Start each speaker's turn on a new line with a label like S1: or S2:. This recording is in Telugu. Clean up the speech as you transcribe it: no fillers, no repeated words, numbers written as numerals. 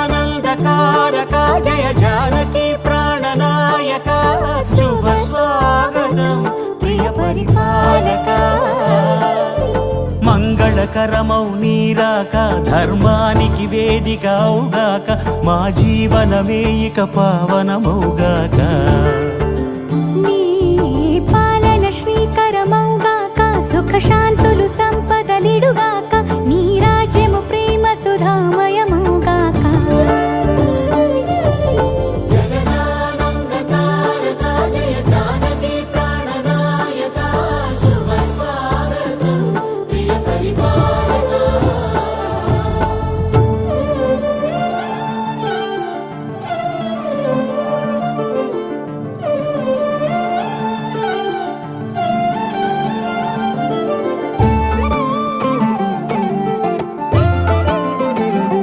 S1: జగదానందకారక జయ జానకి ప్రాణనాయక శుభ స్వాగతం ప్రియ పరిపాలక మంగళకరమౌ నీరాక ధర్మానికి వేదిక అవుగాక మా జీవనమే ఇక పావనమౌగాక
S2: నీ పాలన శ్రీకరమౌగాక సుఖ శాంతులు సంపదలిడుగాక